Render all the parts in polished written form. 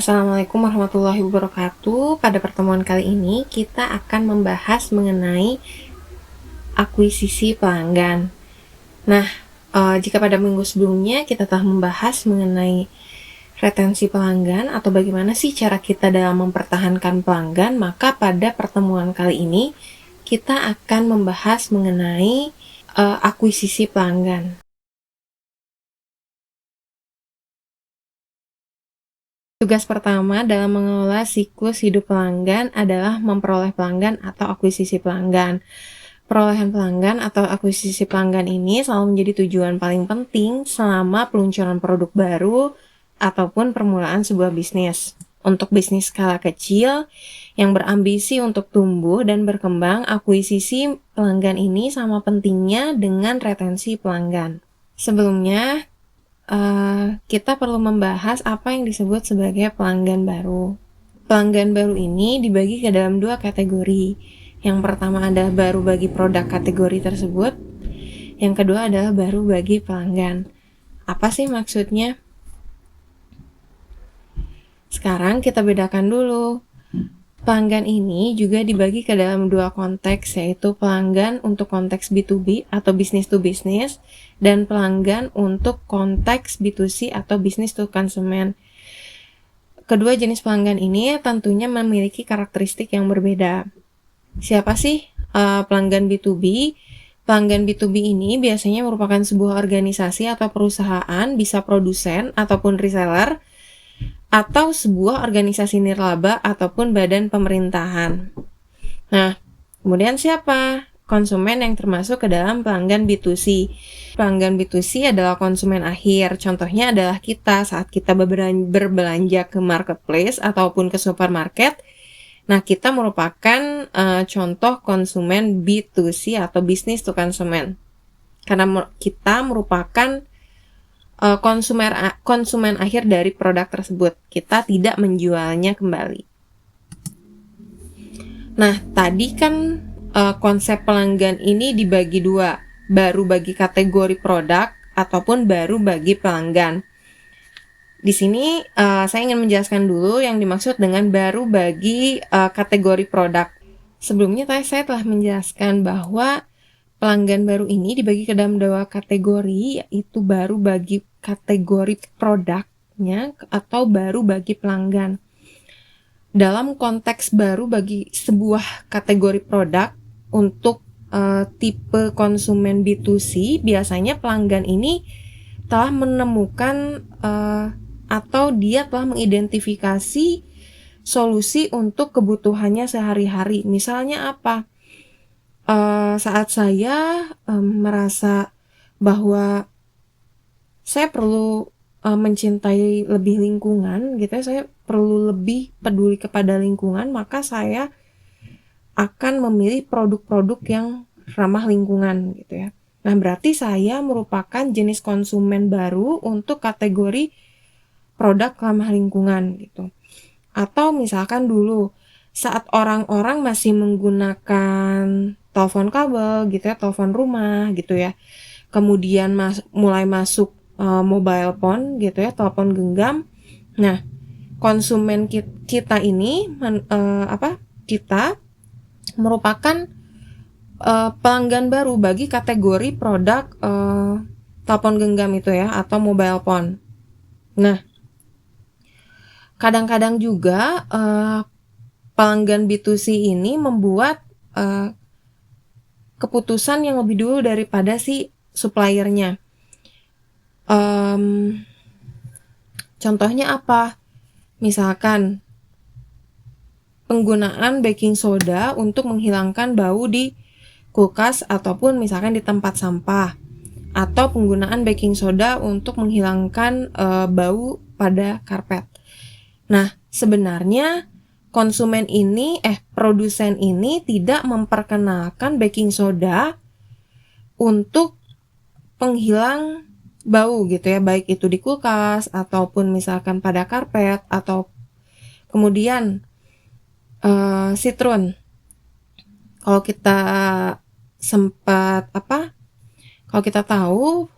Assalamualaikum warahmatullahi wabarakatuh. Pada pertemuan kali ini kita akan membahas mengenai akuisisi pelanggan. Nah, jika pada minggu sebelumnya kita telah membahas mengenai retensi pelanggan atau bagaimana sih cara kita dalam mempertahankan pelanggan, maka pada pertemuan kali ini kita akan membahas mengenai akuisisi pelanggan. Tugas pertama dalam mengelola siklus hidup pelanggan adalah memperoleh pelanggan atau akuisisi pelanggan. Perolehan pelanggan atau akuisisi pelanggan ini selalu menjadi tujuan paling penting selama peluncuran produk baru ataupun permulaan sebuah bisnis. Untuk bisnis skala kecil yang berambisi untuk tumbuh dan berkembang, akuisisi pelanggan ini sama pentingnya dengan retensi pelanggan. Sebelumnya, kita perlu membahas apa yang disebut sebagai pelanggan baru. Pelanggan baru ini dibagi ke dalam dua kategori. Yang pertama adalah baru bagi produk kategori tersebut. Yang kedua adalah baru bagi pelanggan. Apa sih maksudnya? Sekarang kita bedakan dulu. Pelanggan ini juga dibagi ke dalam dua konteks, yaitu pelanggan untuk konteks B2B atau business to business, dan pelanggan untuk konteks B2C atau business to consumer. Kedua jenis pelanggan ini tentunya memiliki karakteristik yang berbeda. Siapa sih pelanggan B2B? Pelanggan B2B ini biasanya merupakan sebuah organisasi atau perusahaan, bisa produsen ataupun reseller, atau sebuah organisasi nirlaba ataupun badan pemerintahan. Nah, kemudian siapa? Konsumen yang termasuk ke dalam pelanggan B2C. Pelanggan B2C adalah konsumen akhir. Contohnya adalah kita saat kita berbelanja ke marketplace ataupun ke supermarket. Nah, kita merupakan contoh konsumen B2C atau business to consumer. Karena kita merupakan konsumen akhir dari produk tersebut. Kita tidak menjualnya kembali. Nah, tadi kan konsep pelanggan ini dibagi dua, baru bagi kategori produk ataupun baru bagi pelanggan. Di sini saya ingin menjelaskan dulu yang dimaksud dengan baru bagi kategori produk. Sebelumnya saya telah menjelaskan bahwa pelanggan baru ini dibagi ke dalam dua kategori, yaitu baru bagi kategori produknya atau baru bagi pelanggan. Dalam konteks baru bagi sebuah kategori produk untuk tipe konsumen B2C, biasanya pelanggan ini telah menemukan atau dia telah mengidentifikasi solusi untuk kebutuhannya sehari-hari. Misalnya apa? Saat saya merasa bahwa saya perlu mencintai lebih lingkungan gitu ya, saya perlu lebih peduli kepada lingkungan, maka saya akan memilih produk-produk yang ramah lingkungan gitu ya. Nah, berarti saya merupakan jenis konsumen baru untuk kategori produk ramah lingkungan gitu. Atau misalkan dulu saat orang-orang masih menggunakan telepon kabel gitu ya, telepon rumah gitu ya. Kemudian mulai masuk mobile phone gitu ya, telepon genggam. Nah, konsumen kita ini kita merupakan pelanggan baru bagi kategori produk telepon genggam itu ya, atau mobile phone. Nah, kadang-kadang juga pelanggan B2C ini membuat keputusan yang lebih dulu daripada si suppliernya. Contohnya apa? Misalkan penggunaan baking soda untuk menghilangkan bau di kulkas ataupun misalkan di tempat sampah, atau penggunaan baking soda untuk menghilangkan bau pada karpet. Nah, sebenarnya produsen ini tidak memperkenalkan baking soda untuk penghilang bau gitu ya, baik itu di kulkas ataupun misalkan pada karpet, atau kemudian citron. Kalau kita kalau kita tahu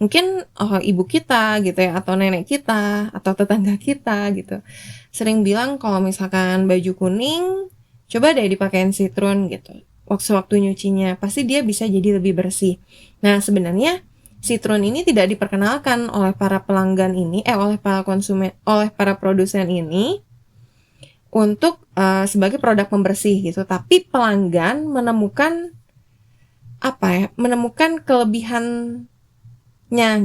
Mungkin ibu kita gitu ya, atau nenek kita, atau tetangga kita gitu, sering bilang kalau misalkan baju kuning, coba deh dipakein citron gitu. Waktu nyucinya, pasti dia bisa jadi lebih bersih. Nah, sebenarnya citron ini tidak diperkenalkan oleh para pelanggan ini, oleh para konsumen, oleh para produsen ini untuk sebagai produk pembersih gitu. Tapi pelanggan menemukan kelebihannya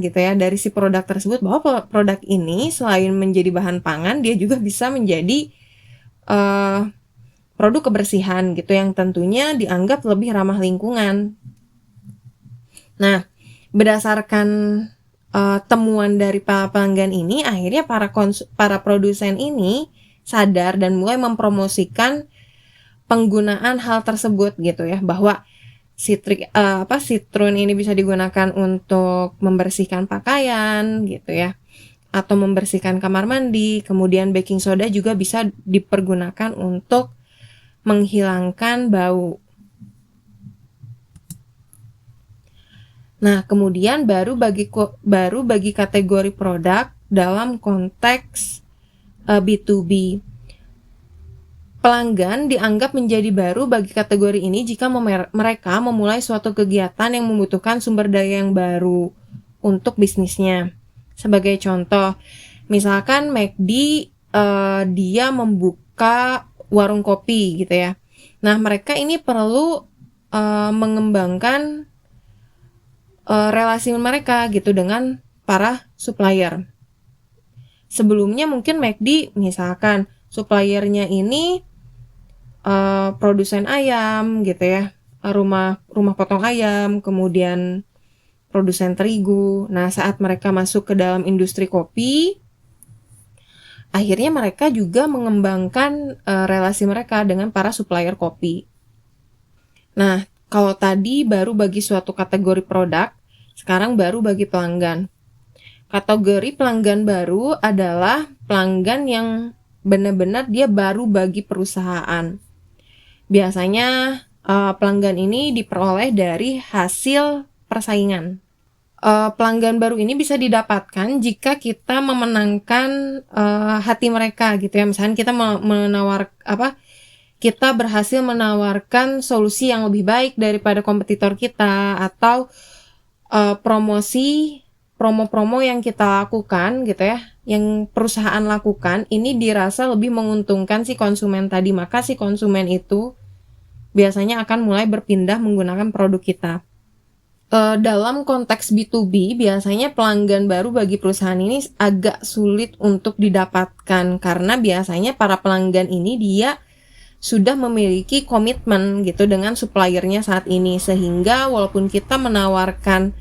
gitu ya dari si produk tersebut, bahwa produk ini selain menjadi bahan pangan, dia juga bisa menjadi produk kebersihan gitu yang tentunya dianggap lebih ramah lingkungan. Nah, berdasarkan temuan dari para pelanggan ini, akhirnya para produsen ini sadar dan mulai mempromosikan penggunaan hal tersebut gitu ya, bahwa citron ini bisa digunakan untuk membersihkan pakaian gitu ya, atau membersihkan kamar mandi. Kemudian baking soda juga bisa dipergunakan untuk menghilangkan bau. Nah, kemudian baru bagi kategori produk dalam konteks B2B. Pelanggan dianggap menjadi baru bagi kategori ini jika mereka memulai suatu kegiatan yang membutuhkan sumber daya yang baru untuk bisnisnya. Sebagai contoh, misalkan McD dia membuka warung kopi gitu ya. Nah, mereka ini perlu mengembangkan relasi mereka gitu dengan para supplier. Sebelumnya mungkin McD misalkan suppliernya ini produsen ayam gitu ya, rumah potong ayam, kemudian produsen terigu. Nah, saat mereka masuk ke dalam industri kopi, akhirnya mereka juga mengembangkan relasi mereka dengan para supplier kopi. Nah, kalau tadi baru bagi suatu kategori produk, sekarang baru bagi pelanggan. Kategori pelanggan baru adalah pelanggan yang benar-benar dia baru bagi perusahaan. Biasanya pelanggan ini diperoleh dari hasil persaingan. Pelanggan baru ini bisa didapatkan jika kita memenangkan hati mereka gitu ya. Misalnya kita berhasil menawarkan solusi yang lebih baik daripada kompetitor kita, atau promo-promo yang kita lakukan gitu ya, yang perusahaan lakukan ini dirasa lebih menguntungkan si konsumen tadi, maka si konsumen itu biasanya akan mulai berpindah menggunakan produk kita. Dalam konteks B2B, biasanya pelanggan baru bagi perusahaan ini agak sulit untuk didapatkan, karena biasanya para pelanggan ini dia sudah memiliki komitmen gitu dengan suppliernya saat ini, sehingga walaupun kita menawarkan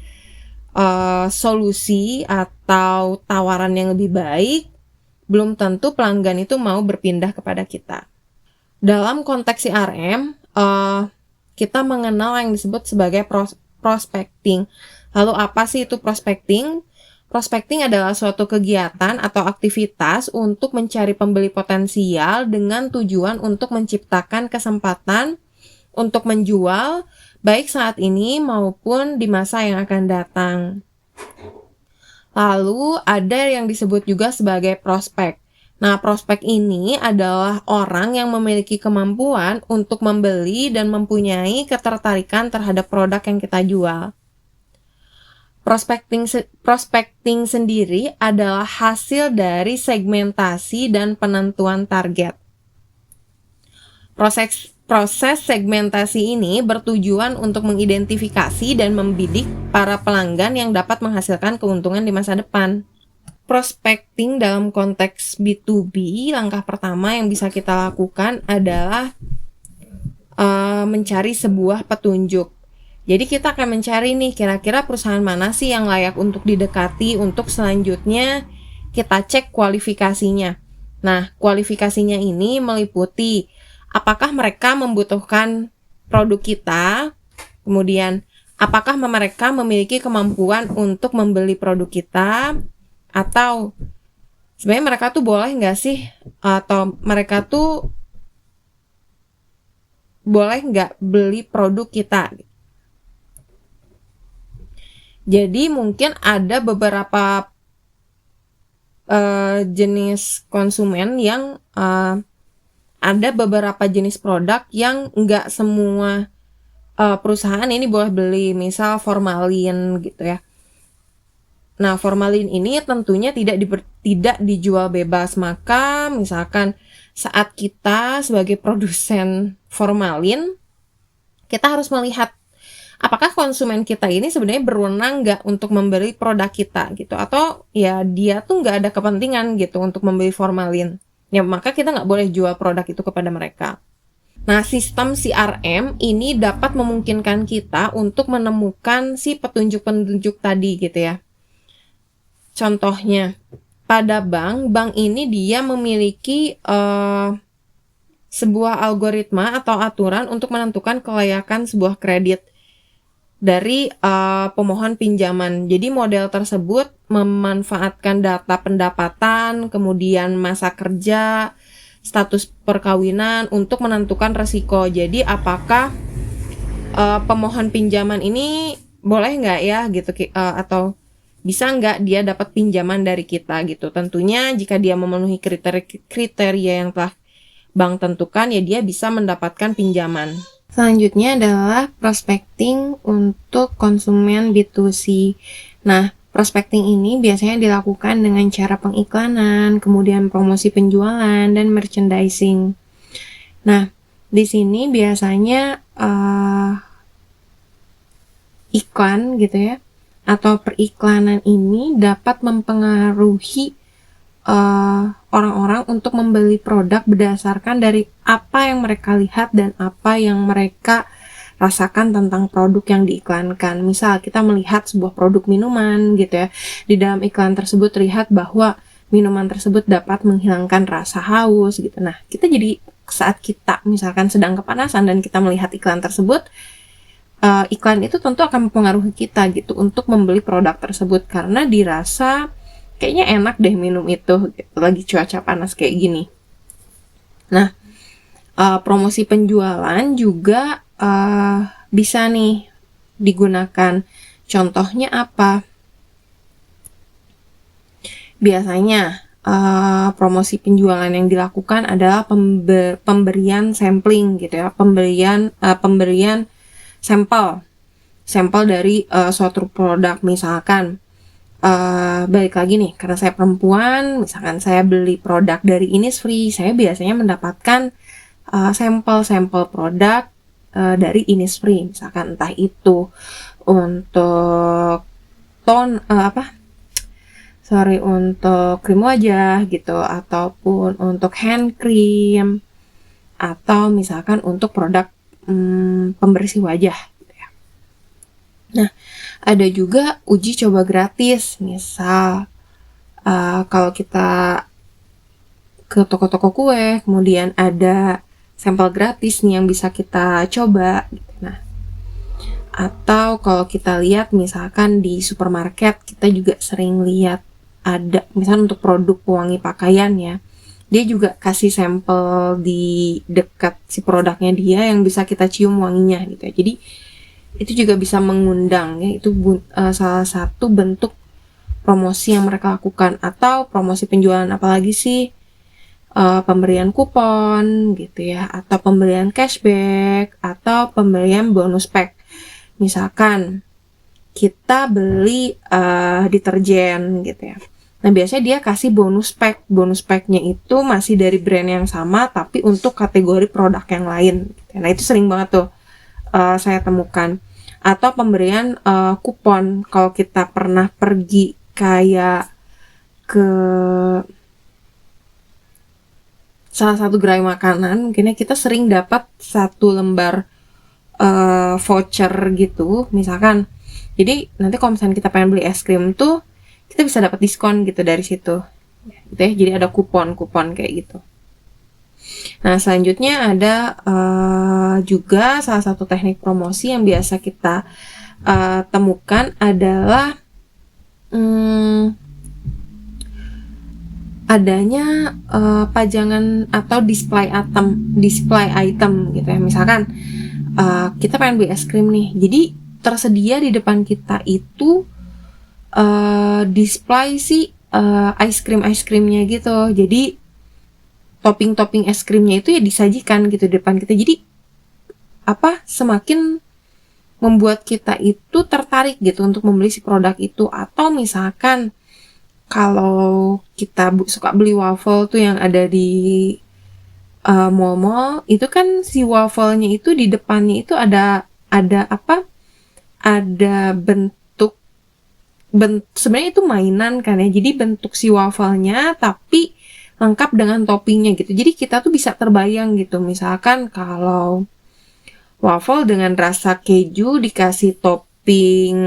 solusi atau tawaran yang lebih baik, belum tentu pelanggan itu mau berpindah kepada kita. Dalam konteks CRM, kita mengenal yang disebut sebagai prospecting. Lalu apa sih itu prospecting? Prospecting adalah suatu kegiatan atau aktivitas untuk mencari pembeli potensial dengan tujuan untuk menciptakan kesempatan untuk menjual baik saat ini maupun di masa yang akan datang. Lalu ada yang disebut juga sebagai prospek. Nah, prospek ini adalah orang yang memiliki kemampuan untuk membeli dan mempunyai ketertarikan terhadap produk yang kita jual. Prospecting sendiri adalah hasil dari segmentasi dan penentuan target. Proses segmentasi ini bertujuan untuk mengidentifikasi dan membidik para pelanggan yang dapat menghasilkan keuntungan di masa depan. Prospecting dalam konteks B2B, langkah pertama yang bisa kita lakukan adalah mencari sebuah petunjuk. Jadi kita akan mencari nih, kira-kira perusahaan mana sih yang layak untuk didekati, untuk selanjutnya kita cek kualifikasinya. Nah, kualifikasinya ini meliputi apakah mereka membutuhkan produk kita, kemudian apakah mereka memiliki kemampuan untuk membeli produk kita, atau sebenarnya mereka tuh boleh nggak sih, atau mereka tuh boleh nggak beli produk kita. Jadi mungkin ada beberapa jenis konsumen yang ada beberapa jenis produk yang nggak semua perusahaan ini boleh beli, misal formalin gitu ya. Nah, formalin ini tentunya tidak dijual bebas. Maka misalkan saat kita sebagai produsen formalin, kita harus melihat apakah konsumen kita ini sebenarnya berwenang nggak untuk membeli produk kita gitu, atau ya dia tuh nggak ada kepentingan gitu untuk membeli formalin. Ya maka kita nggak boleh jual produk itu kepada mereka. Nah, sistem CRM ini dapat memungkinkan kita untuk menemukan si petunjuk-petunjuk tadi gitu ya. Contohnya, pada bank ini dia memiliki sebuah algoritma atau aturan untuk menentukan kelayakan sebuah kredit dari pemohon pinjaman. Jadi model tersebut memanfaatkan data pendapatan, kemudian masa kerja, status perkawinan untuk menentukan resiko. Jadi apakah pemohon pinjaman ini boleh nggak ya gitu, atau bisa nggak dia dapat pinjaman dari kita gitu. Tentunya jika dia memenuhi kriteria yang telah bank tentukan, ya dia bisa mendapatkan pinjaman. Selanjutnya adalah prospecting untuk konsumen B2C. Nah, prospecting ini biasanya dilakukan dengan cara pengiklanan, kemudian promosi penjualan, dan merchandising. Nah, di sini biasanya iklan gitu ya, atau periklanan ini dapat mempengaruhi orang-orang untuk membeli produk berdasarkan dari apa yang mereka lihat dan apa yang mereka rasakan tentang produk yang diiklankan. Misal kita melihat sebuah produk minuman gitu ya, di dalam iklan tersebut terlihat bahwa minuman tersebut dapat menghilangkan rasa haus gitu. Nah, kita jadi saat kita misalkan sedang kepanasan dan kita melihat iklan tersebut, iklan itu tentu akan mempengaruhi kita gitu untuk membeli produk tersebut karena dirasa kayaknya enak deh minum itu gitu, lagi cuaca panas kayak gini. Nah, promosi penjualan juga bisa nih digunakan. Contohnya apa? Biasanya promosi penjualan yang dilakukan adalah pemberian sampling gitu ya, pemberian sampel dari suatu produk. Misalkan balik lagi nih, karena saya perempuan, misalkan saya beli produk dari Innisfree, saya biasanya mendapatkan sampel produk dari Innisfree, misalkan entah itu untuk untuk krim wajah gitu, ataupun untuk hand cream, atau misalkan untuk produk pembersih wajah gitu ya. Nah, ada juga uji coba gratis. Misal kalau kita ke toko-toko kue, kemudian ada sampel gratis nih yang bisa kita coba gitu. Nah, atau kalau kita lihat misalkan di supermarket, kita juga sering lihat ada misalnya untuk produk pewangi pakaian ya, dia juga kasih sampel di dekat si produknya dia yang bisa kita cium wanginya gitu ya. Jadi itu juga bisa mengundang ya, itu salah satu bentuk promosi yang mereka lakukan. Atau promosi penjualan apalagi sih, pemberian kupon gitu ya, atau pemberian cashback, atau pemberian bonus pack. Misalkan kita beli deterjen gitu ya, nah biasanya dia kasih bonus packnya itu masih dari brand yang sama tapi untuk kategori produk yang lain gitu. Nah itu sering banget tuh saya temukan. Atau pemberian kupon kalau kita pernah pergi kayak ke salah satu gerai makanan, mungkinnya kita sering dapat satu lembar voucher gitu misalkan. Jadi nanti kalau misalnya kita pengen beli es krim tuh, kita bisa dapat diskon gitu dari situ gitu ya. Jadi ada kupon kayak gitu. Nah, selanjutnya ada juga salah satu teknik promosi yang biasa kita temukan adalah adanya pajangan atau display item gitu ya. Misalkan kita pengen beli es krim nih, jadi tersedia di depan kita itu display sih ice creamnya gitu. Jadi topping es krimnya itu ya disajikan gitu di depan kita. Jadi semakin membuat kita itu tertarik gitu untuk membeli si produk itu. Atau misalkan kalau kita suka beli waffle tuh yang ada di mall-mall, itu kan si waffle-nya itu di depannya itu ada bentuk sebenarnya itu mainan kan ya. Jadi bentuk si waffle-nya tapi lengkap dengan toppingnya gitu. Jadi kita tuh bisa terbayang gitu. Misalkan kalau waffle dengan rasa keju dikasih topping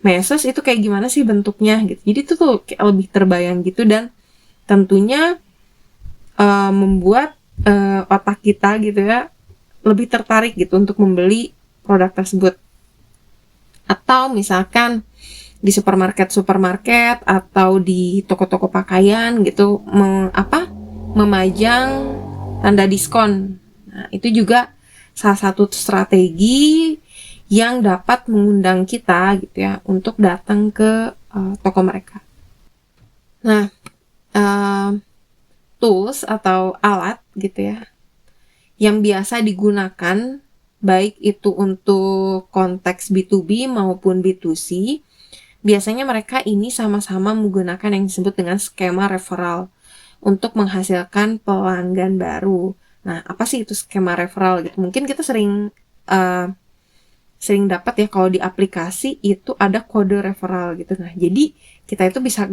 meses itu kayak gimana sih bentuknya gitu. Jadi itu tuh kayak lebih terbayang gitu, dan tentunya membuat otak kita gitu ya lebih tertarik gitu untuk membeli produk tersebut. Atau misalkan di supermarket atau di toko-toko pakaian gitu memajang tanda diskon. Nah, itu juga salah satu strategi yang dapat mengundang kita gitu ya untuk datang ke toko mereka. Nah, tools atau alat gitu ya yang biasa digunakan baik itu untuk konteks B2B maupun B2C, biasanya mereka ini sama-sama menggunakan yang disebut dengan skema referral untuk menghasilkan pelanggan baru. Nah, apa sih itu skema referral gitu? Mungkin kita sering dapat ya kalau di aplikasi itu ada kode referral gitu. Nah, jadi kita itu bisa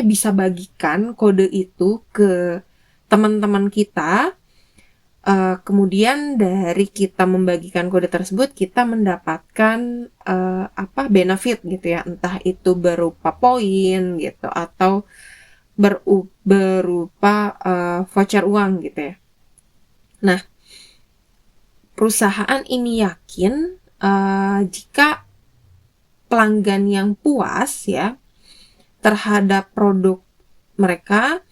bisa bagikan kode itu ke teman-teman kita. Kemudian dari kita membagikan kode tersebut, kita mendapatkan benefit gitu ya, entah itu berupa poin gitu atau berupa voucher uang gitu ya. Nah, perusahaan ini yakin jika pelanggan yang puas ya terhadap produk mereka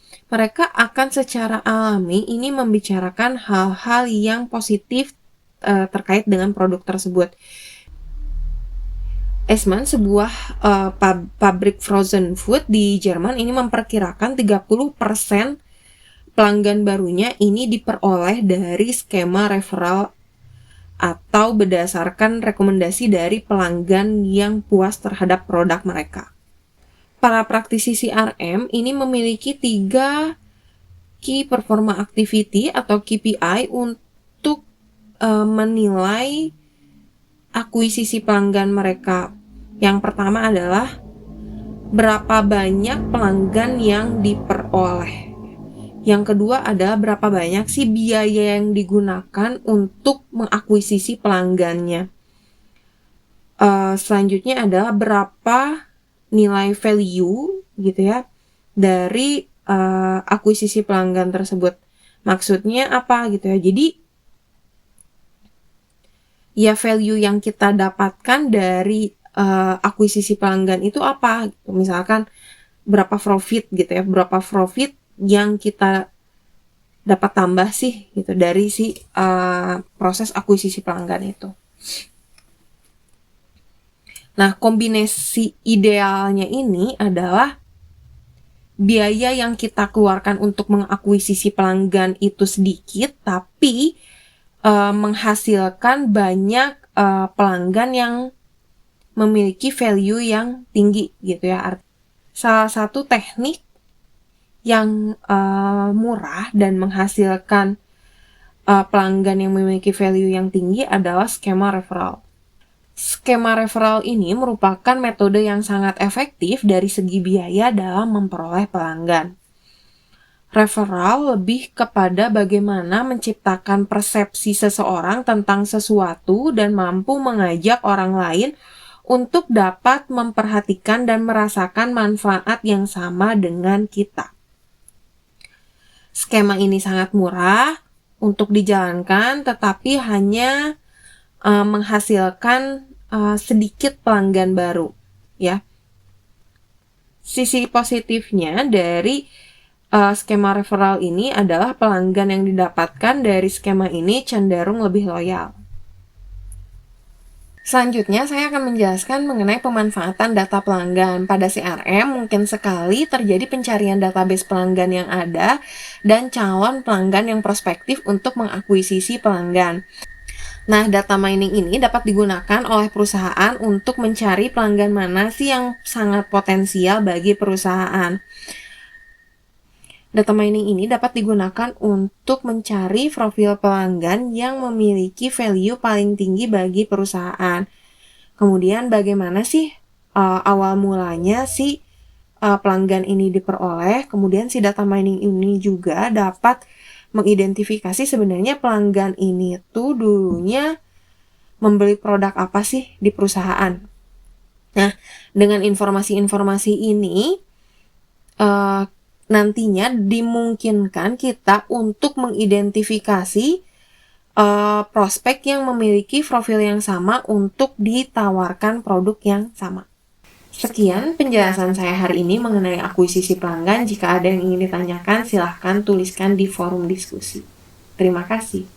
akan secara alami ini membicarakan hal-hal yang positif terkait dengan produk tersebut. Eijsmann, sebuah pabrik frozen food di Jerman, ini memperkirakan 30% pelanggan barunya ini diperoleh dari skema referral atau berdasarkan rekomendasi dari pelanggan yang puas terhadap produk mereka. Para praktisi CRM ini memiliki 3 Key Performance Activity atau KPI untuk menilai akuisisi pelanggan mereka. Yang pertama adalah berapa banyak pelanggan yang diperoleh. Yang kedua adalah berapa banyak sih biaya yang digunakan untuk mengakuisisi pelanggannya. Selanjutnya adalah berapa nilai value gitu ya dari akuisisi pelanggan tersebut. Maksudnya apa gitu ya? Jadi ya value yang kita dapatkan dari akuisisi pelanggan itu apa? Gitu. Misalkan berapa profit gitu ya? Berapa profit yang kita dapat tambah sih gitu dari si proses akuisisi pelanggan itu. Nah, kombinasi idealnya ini adalah biaya yang kita keluarkan untuk mengakuisisi pelanggan itu sedikit, tapi menghasilkan banyak pelanggan yang memiliki value yang tinggi gitu ya. Salah satu teknik yang murah dan menghasilkan pelanggan yang memiliki value yang tinggi adalah skema referral. Skema referral ini merupakan metode yang sangat efektif dari segi biaya dalam memperoleh pelanggan. Referral lebih kepada bagaimana menciptakan persepsi seseorang tentang sesuatu dan mampu mengajak orang lain untuk dapat memperhatikan dan merasakan manfaat yang sama dengan kita. Skema ini sangat murah untuk dijalankan, tetapi hanya menghasilkan sedikit pelanggan baru, ya. Sisi positifnya dari skema referral ini adalah pelanggan yang didapatkan dari skema ini cenderung lebih loyal. Selanjutnya, saya akan menjelaskan mengenai pemanfaatan data pelanggan. Pada CRM, mungkin sekali terjadi pencarian database pelanggan yang ada dan calon pelanggan yang prospektif untuk mengakuisisi pelanggan. Nah, data mining ini dapat digunakan oleh perusahaan untuk mencari pelanggan mana sih yang sangat potensial bagi perusahaan. Data mining ini dapat digunakan untuk mencari profil pelanggan yang memiliki value paling tinggi bagi perusahaan. Kemudian bagaimana sih awal mulanya si pelanggan ini diperoleh, kemudian si data mining ini juga dapat mengidentifikasi sebenarnya pelanggan ini tuh dulunya membeli produk apa sih di perusahaan. Nah, dengan informasi-informasi ini nantinya dimungkinkan kita untuk mengidentifikasi prospek yang memiliki profil yang sama untuk ditawarkan produk yang sama. Sekian penjelasan saya hari ini mengenai akuisisi pelanggan. Jika ada yang ingin ditanyakan, silahkan tuliskan di forum diskusi. Terima kasih.